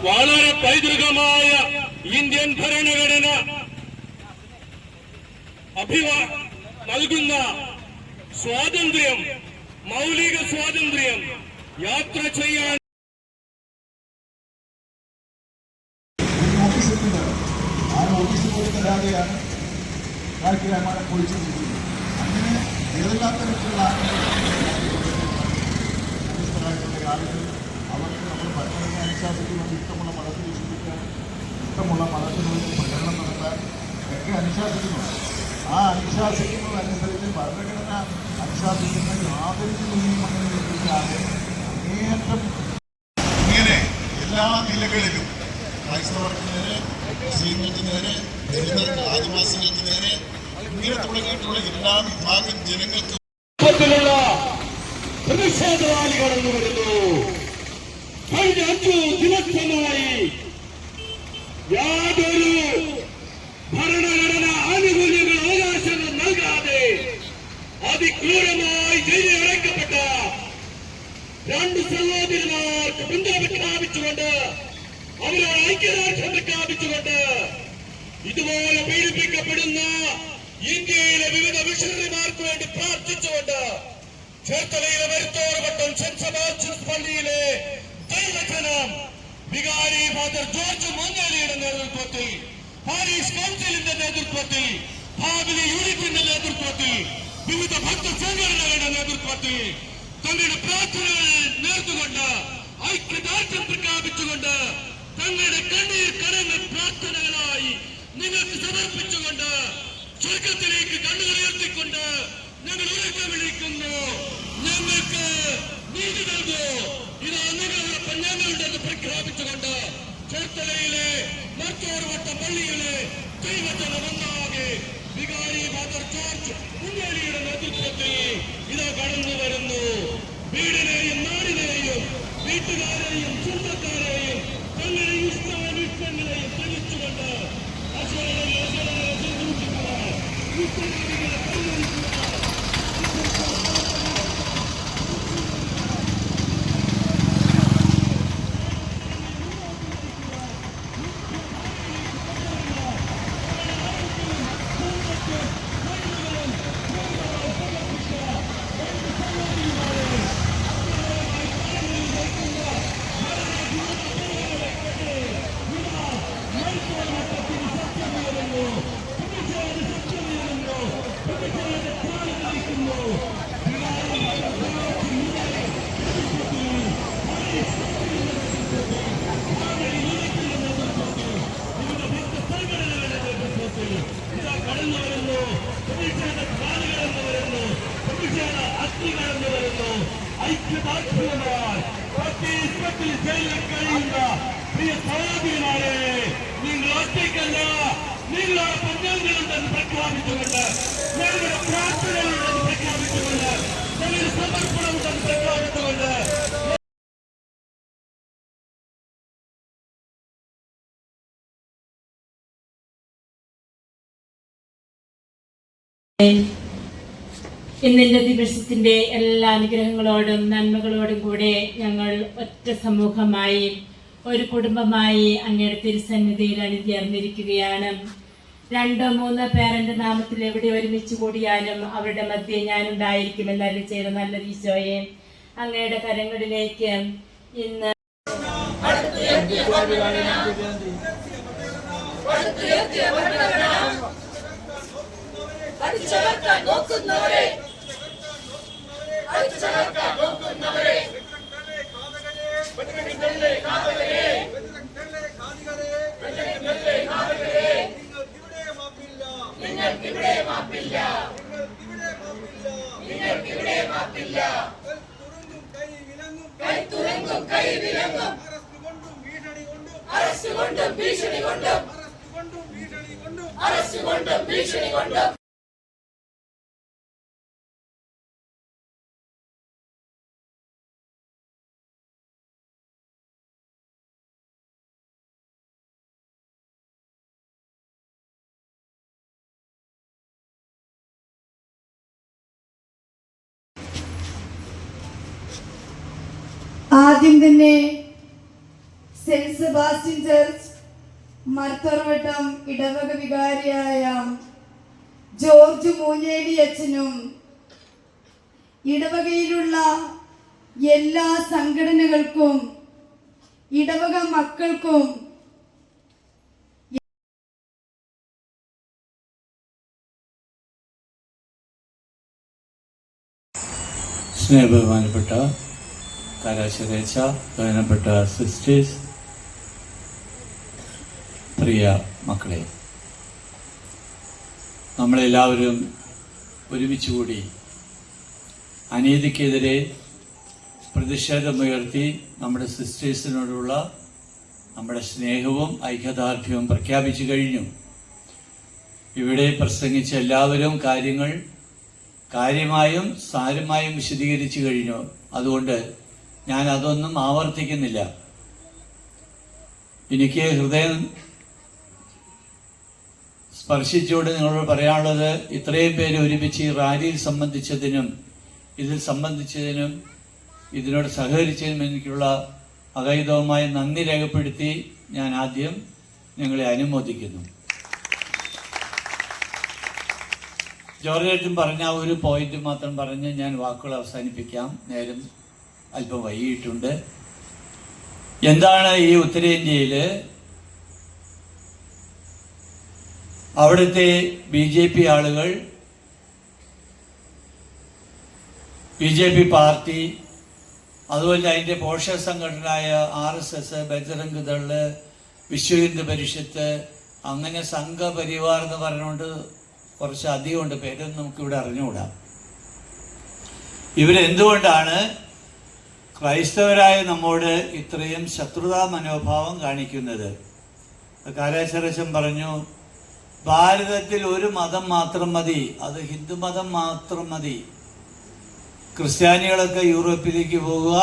വളരെ പൈതൃകമായ ഇന്ത്യൻ ഭരണഘടന നൽകുന്ന സ്വാതന്ത്ര്യം, മൗലിക സ്വാതന്ത്ര്യം, യാത്ര ചെയ്യാൻ അങ്ങനെ ഏതെല്ലാം തരത്തിലുള്ള ആളുകൾ അവർക്ക് നമ്മുടെ ഭരണഘടന അനുശാസിക്കുന്നത് ഇഷ്ടമുള്ള മതത്തിൽ വിശ്വസിക്കാൻ, ഇഷ്ടമുള്ള മതത്തിനുള്ള പ്രകടനം നടത്താൻ ഒക്കെ അനുശാസിക്കുന്നുണ്ട്. ആ അനുശാസിക്കുന്നതനുസരിച്ച് ഭരണഘടന അനുശാസിക്കുന്ന യാതൊരു നിയമങ്ങളും ലഭിക്കാതെ അങ്ങേയറ്റം ഇങ്ങനെ എല്ലാ നിലകളിലും ക്രൈസ്തവർക്ക് നേരെ, മുസ്ലിങ്ങൾക്ക് നേരെ, ദളിതർക്ക്, ആദിവാസികൾക്ക് നേരെ ഇങ്ങനെ തുടങ്ങിയിട്ടുള്ള എല്ലാ വിഭാഗം ജനങ്ങൾക്ക് പ്രതിഷേധവാദി കടന്നു വരുന്നു. കഴിഞ്ഞ 5 ദിവസമായി യാതൊരു ഭരണഘടന ആനുകൂല്യങ്ങൾ, അവകാശങ്ങൾ നൽകാതെ അതിക്രൂരമായി ജയിലിൽ അടയ്ക്കപ്പെട്ട 2 സഹോദരന്മാർക്ക് പിന്തുണ പ്രഖ്യാപിച്ചുകൊണ്ട്, അവരോട് ഐക്യരാഷ്ട്രം പ്രഖ്യാപിച്ചുകൊണ്ട്, ഇതുപോലെ പീഡിപ്പിക്കപ്പെടുന്ന ഇന്ത്യയിലെ വിവിധ മിഷണറിമാർക്ക് വേണ്ടി പ്രാർത്ഥിച്ചുകൊണ്ട് ചേർത്തലയിലെ വരുത്തോറവട്ടം സെന്റ് സെബാസ്റ്റ്യൻസ് പള്ളിയിലെ ദൈവജനം വികാരി ഫാദർ ജോർജ് മങ്ങാലിയുടെ നേതൃത്വത്തിൽ, പാരീഷ് കൗൺസിലിന്റെ നേതൃത്വത്തിൽ, ഭാവിലെ യൂണിറ്റിന്റെ നേതൃത്വത്തിൽ, വിവിധ ഭക്ത സംഘടനകളുടെ നേതൃത്വത്തിൽ തങ്ങളുടെ പ്രാർത്ഥനകൾ നേർന്നുകൊണ്ട്, ഐക്യദാർഢ്യം പ്രഖ്യാപിച്ചുകൊണ്ട്, തങ്ങളുടെ കണ്ണീർ കടങ്ങൾ പ്രാർത്ഥനകളായി നിങ്ങൾക്ക് സമർപ്പിച്ചുകൊണ്ട്, സ്വർഗത്തിലേക്ക് കണ്ണുകൾ ഉയർത്തിക്കൊണ്ട് ഞങ്ങൾ ഉറക്കെ വിളിക്കുന്നു, ഞങ്ങൾക്ക് നീതി നൽകൂ. ഇത് നിങ്ങളോടൊപ്പം ഞങ്ങളുണ്ടെന്ന് പ്രഖ്യാപിച്ചുകൊണ്ട് ചേർത്തലയിലെ മറ്റോർവട്ട പള്ളിയിലെ ദൈവജനം ഒന്നാകെ വികാരി ഫാദർ ജോർജ് മുന്നേലിയുടെ നേതൃത്വത്തിൽ ഇത് കടന്നു വരുന്നു. വീടിനെയും നാടിനെയും വീട്ടുകാരെയും സ്വന്തക്കാരെയും തങ്ങളുടെ ഇഷ്ടാനിഷ്ടങ്ങളെയും തെളിച്ചുകൊണ്ട് ഐക്യദാർഢ്യവുമായി ജയിലിൽ കഴിയുന്ന പ്രിയ സഹോദരിമാരെ, നിങ്ങൾ ഒറ്റയ്ക്കല്ല, നിങ്ങളോടൊപ്പം ഞങ്ങളുണ്ടെന്ന് പ്രഖ്യാപിച്ചുകൊണ്ട്, ഞങ്ങളുടെ പ്രാർത്ഥനകളുണ്ടെന്ന് പ്രഖ്യാപിച്ചുകൊണ്ട്, ഞങ്ങളുടെ സമർപ്പണമുണ്ടെന്ന് പ്രഖ്യാപിച്ചുകൊണ്ട് ഇന്നിന്റെ ദിവസത്തിന്റെ എല്ലാ അനുഗ്രഹങ്ങളോടും നന്മകളോടും കൂടെ ഞങ്ങൾ ഒറ്റ സമൂഹമായി, ഒരു കുടുംബമായി അങ്ങയുടെ തിരുസന്നിധിയിൽ അണിചേർന്നിരിക്കുകയാണ്. 2-3 പേരന്റെ നാമത്തിൽ എവിടെ ഒരുമിച്ച് കൂടിയാലും അവരുടെ മധ്യേ ഞാനുണ്ടായിരിക്കുമെന്ന് അരുളി ചെയ്ത നല്ല ഈശോയെ, അങ്ങയുടെ കരങ്ങളിലേക്ക് ഇന്ന് നോക്കുന്നവരെ ഭീഷണി കൊണ്ടും ആ ആദ്യം തന്നെ സെന്റ് സെബാസ്റ്റ്യൻ ചർച്ച് മർത്തറവട്ടം ഇടവക വികാരിയായ ജോർജ് മൂഞ്ഞേലി അച്ഛനും ഇടവകയിലുള്ള എല്ലാ സംഘടനകൾക്കും ഇടവക മക്കൾക്കും സ്നേഹബഹുമാനപ്പെട്ട കാരാശരേച്ച, ബഹുമാനപ്പെട്ട സിസ്റ്റേഴ്സ്, പ്രിയ മക്കളെ, നമ്മളെല്ലാവരും ഒരുമിച്ചുകൂടി അനീതിക്കെതിരെ പ്രതിഷേധമുയർത്തി നമ്മുടെ സിസ്റ്റേഴ്സിനോടുള്ള നമ്മുടെ സ്നേഹവും ഐക്യദാർഢ്യവും പ്രഖ്യാപിച്ചു കഴിഞ്ഞു. ഇവിടെ പ്രസംഗിച്ച എല്ലാവരും കാര്യങ്ങൾ കാര്യമായും സാരമായും വിശദീകരിച്ചു കഴിഞ്ഞു. അതുകൊണ്ട് ഞാൻ അതൊന്നും ആവർത്തിക്കുന്നില്ല. എനിക്ക് ഹൃദയം സ്പർശിച്ചുകൊണ്ട് നിങ്ങളോട് പറയാനുള്ളത്, ഇത്രയും പേര് ഒരുമിച്ച് ഈ റാലിയിൽ സംബന്ധിച്ചതിനും ഇതിൽ സംബന്ധിച്ചതിനും ഇതിനോട് സഹകരിച്ചതിനും എനിക്കുള്ള അഗൈതവുമായ നന്ദി രേഖപ്പെടുത്തി ഞാൻ ആദ്യം നിങ്ങളെ അനുമോദിക്കുന്നു. ജോർജ് പറഞ്ഞ ഒരു പോയിന്റ് മാത്രം പറഞ്ഞ് ഞാൻ വാക്കുകൾ അവസാനിപ്പിക്കാം. നേരം അല്പം വൈകിട്ടുണ്ട്. എന്താണ് ഈ ഉത്തരേന്ത്യയിൽ അവിടുത്തെ BJP ആളുകൾ, BJP പാർട്ടി, അതുപോലെ അതിൻ്റെ പോഷക സംഘടനയായ RSS, ബജറംഗ് ദള്, വിശ്വ ഹിന്ദു പരിഷത്ത്, അങ്ങനെ സംഘപരിവാർ എന്ന് പറഞ്ഞുകൊണ്ട് കുറച്ച് അധികമുണ്ട്. പേരൊന്നും നമുക്കിവിടെ അറിഞ്ഞുകൂടാ. ഇവരെന്തുകൊണ്ടാണ് ക്രൈസ്തവരായ നമ്മോട് ഇത്രയും ശത്രുതാ മനോഭാവം കാണിക്കുന്നത്? കാലാശരശം പറഞ്ഞു, ഭാരതത്തിൽ ഒരു മതം മാത്രം മതി, അത് ഹിന്ദു മതം മാത്രം മതി. ക്രിസ്ത്യാനികളൊക്കെ യൂറോപ്പിലേക്ക് പോകുക,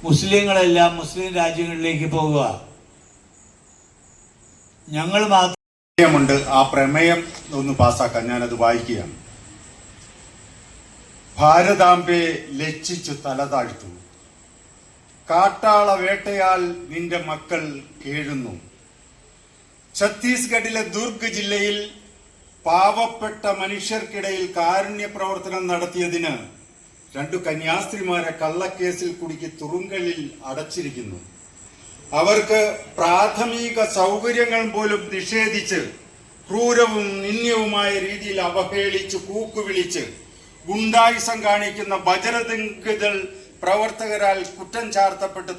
മുസ്ലിങ്ങളെല്ലാം മുസ്ലിം രാജ്യങ്ങളിലേക്ക് പോകുക, ഞങ്ങൾ മാത്രം. ആ പ്രമേയം ഒന്ന് പാസ്സാക്കാൻ ഞാനത് വായിക്കുകയാണ്. ഭാരതാംബയെ ലജ്ജിച്ചു തല താഴ്ത്തു, കാട്ടാള വേട്ടയാൽ നിന്റെ മക്കൾ കേഴുന്നു. ഛത്തീസ്ഗഡിലെ ദുർഗ് ജില്ലയിൽ പാവപ്പെട്ട മനുഷ്യർക്കിടയിൽ കാരുണ്യ പ്രവർത്തനം നടത്തിയതിന് 2 കന്യാസ്ത്രീമാരെ കള്ളക്കേസിൽ കുടുക്കി തുറുങ്കലിൽ അടച്ചിരിക്കുന്നു. അവർക്ക് പ്രാഥമിക സൗകര്യങ്ങൾ പോലും നിഷേധിച്ച് ക്രൂരവും നിന്ദ്യവുമായ രീതിയിൽ അവഹേളിച്ച് കൂക്കുവിളിച്ച് ഗുണ്ടായുസം കാണിക്കുന്ന ബജരംഗ് പ്രവർത്തകരാൽ കുറ്റം ചാർത്തപ്പെട്ട്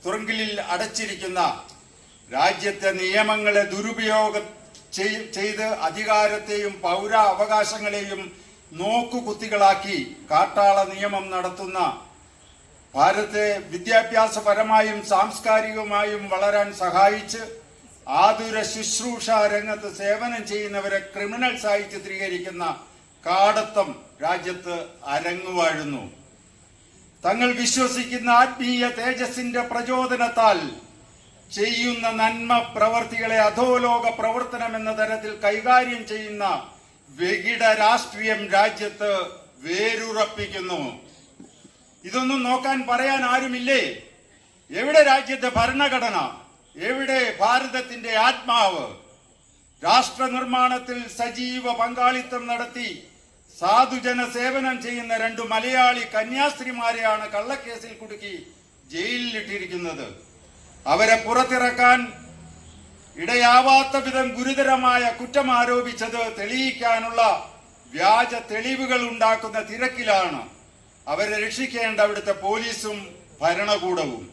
തുറങ്കലിൽ അടച്ചിരിക്കുന്ന, രാജ്യത്തെ നിയമങ്ങളെ ദുരുപയോഗം ചെയ്ത് അധികാരത്തെയും പൗരാവകാശങ്ങളെയും നോക്കുകുത്തികളാക്കി കാട്ടാള നിയമം നടത്തുന്ന, ഭാരതത്തെ വിദ്യാഭ്യാസപരമായും സാംസ്കാരികമായും വളരാൻ സഹായിച്ച് ആതുര ശുശ്രൂഷ രംഗത്ത് സേവനം ചെയ്യുന്നവരെ ക്രിമിനൽസായി ചിത്രീകരിക്കുന്ന കാടത്തം രാജ്യത്ത് അരങ്ങുവാഴുന്നു. തങ്ങൾ വിശ്വസിക്കുന്ന ആത്മീയ തേജസ്സിന്റെ പ്രചോദനത്താൽ ചെയ്യുന്ന നന്മ പ്രവർത്തികളെ അധോലോക പ്രവർത്തനം എന്ന തരത്തിൽ കൈകാര്യം ചെയ്യുന്ന വികിട രാഷ്ട്രീയം രാജ്യത്ത് വേരുറപ്പിക്കുന്നു. ഇതൊന്നും നോക്കാൻ പറയാൻ ആരുമില്ലേ? എവിടെ രാജ്യത്തെ ഭരണഘടന? എവിടെ ഭാരതത്തിന്റെ ആത്മാവ്? രാഷ്ട്ര നിർമ്മാണത്തിൽ സജീവ പങ്കാളിത്തം നടത്തി സാധുജന സേവനം ചെയ്യുന്ന 2 മലയാളി കന്യാസ്ത്രീമാരെയാണ് കള്ളക്കേസിൽ കുടുക്കി ജയിലിലിട്ടിരിക്കുന്നത്. അവരെ പുറത്തിറക്കാൻ ഇടയാവാത്ത വിധം ഗുരുതരമായ കുറ്റം ആരോപിച്ചത് തെളിയിക്കാനുള്ള വ്യാജ തെളിവുകൾ ഉണ്ടാക്കുന്ന തിരക്കിലാണ് അവരെ രക്ഷിക്കേണ്ട അവിടുത്തെ പോലീസും ഭരണകൂടവും.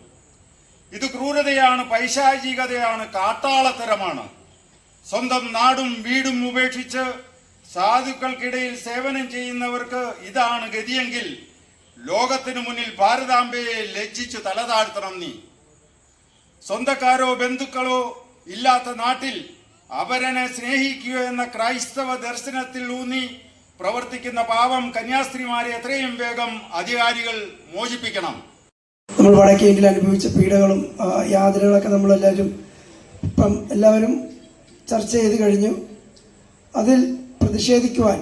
ഇത് ക്രൂരതയാണ്, പൈശാചികതയാണ്, കാട്ടാളത്തരമാണ്. സ്വന്തം നാടും വീടും ഉപേക്ഷിച്ച് സാധുക്കൾക്കിടയിൽ സേവനം ചെയ്യുന്നവർക്ക് ഇതാണ് ഗതിയെങ്കിൽ ലോകത്തിനു മുന്നിൽ ഭാരതാംബയെ ലജ്ജിച്ചു തലതാഴ്ത്തണം നീ. സ്വന്തക്കാരോ ബന്ധുക്കളോ ഇല്ലാത്ത നാട്ടിൽ അവരനെ സ്നേഹിക്കുക എന്ന ക്രൈസ്തവ ദർശനത്തിൽ ഊന്നി പ്രവർത്തിക്കുന്ന പാവം കന്യാസ്ത്രീമാരെ എത്രയും വേഗം അധികാരികൾ മോചിപ്പിക്കണം. നമ്മൾ വടക്കേ ഇന്ത്യയിൽ അനുഭവിച്ച പീഡകളും യാതനകളൊക്കെ നമ്മളെല്ലാവരും എല്ലാവരും ചർച്ച ചെയ്ത് കഴിഞ്ഞു. അതിൽ പ്രതിഷേധിക്കുവാൻ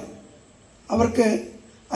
അവർക്ക്